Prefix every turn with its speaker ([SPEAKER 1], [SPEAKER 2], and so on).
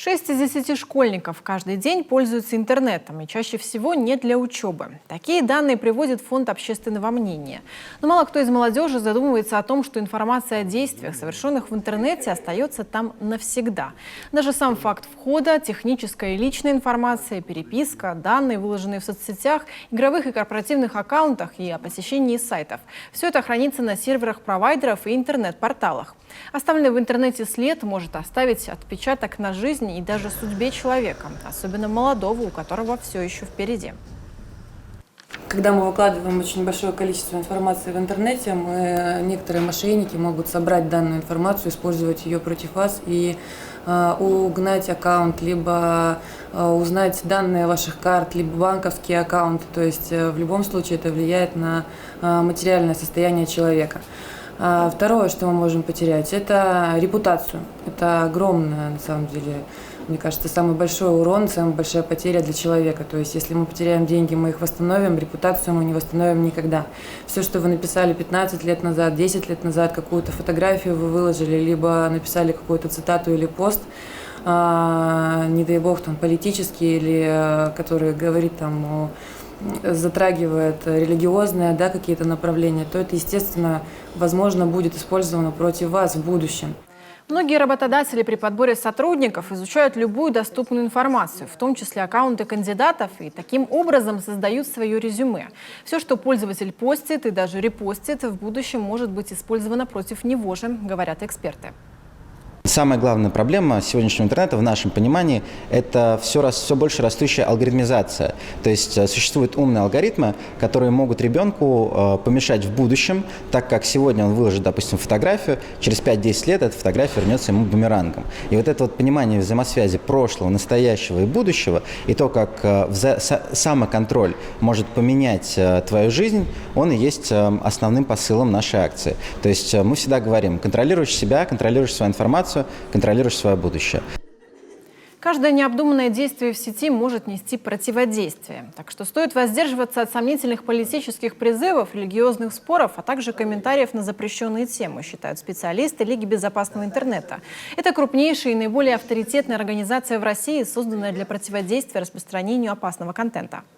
[SPEAKER 1] 6 из 10 школьников каждый день пользуются интернетом, и чаще всего не для учебы. Такие данные приводит Фонд общественного мнения. Но мало кто из молодежи задумывается о том, что информация о действиях, совершенных в интернете, остается там навсегда. Даже сам факт входа, техническая и личная информация, переписка, данные, выложенные в соцсетях, игровых и корпоративных аккаунтах и о посещении сайтов. Все это хранится на серверах провайдеров и интернет-порталах. Оставленный в интернете след может оставить отпечаток на жизни и даже судьбе человека, особенно молодого, у которого все еще впереди.
[SPEAKER 2] Когда мы выкладываем очень большое количество информации в интернете, некоторые мошенники могут собрать данную информацию, использовать ее против вас и угнать аккаунт, либо узнать данные ваших карт, либо банковские аккаунты. То есть в любом случае это влияет на материальное состояние человека. Второе, что мы можем потерять, это репутацию. Это огромное, на самом деле, мне кажется, самый большой урон, самая большая потеря для человека. То есть, если мы потеряем деньги, мы их восстановим, репутацию мы не восстановим никогда. Все, что вы написали 15 лет назад, 10 лет назад, какую-то фотографию вы выложили, либо написали какую-то цитату или пост, не дай бог, там, политический, или который говорит там затрагивает религиозные, какие-то направления, то это, естественно, возможно, будет использовано против вас в будущем.
[SPEAKER 1] Многие работодатели при подборе сотрудников изучают любую доступную информацию, в том числе аккаунты кандидатов, и таким образом создают свое резюме. Все, что пользователь постит и даже репостит, в будущем может быть использовано против него же, говорят эксперты.
[SPEAKER 3] Самая главная проблема сегодняшнего интернета, в нашем понимании, это все больше растущая алгоритмизация. То есть существуют умные алгоритмы, которые могут ребенку помешать в будущем, так как сегодня он выложит, допустим, фотографию, через 5-10 лет эта фотография вернется ему бумерангом. И вот это вот понимание взаимосвязи прошлого, настоящего и будущего, и то, как самоконтроль может поменять твою жизнь, он и есть основным посылом нашей акции. То есть мы всегда говорим: контролируешь себя, контролируешь свою информацию, контролируешь свое будущее.
[SPEAKER 1] Каждое необдуманное действие в сети может нести противодействие. Так что стоит воздерживаться от сомнительных политических призывов, религиозных споров, а также комментариев на запрещенные темы, считают специалисты Лиги безопасного интернета. Это крупнейшая и наиболее авторитетная организация в России, созданная для противодействия распространению опасного контента.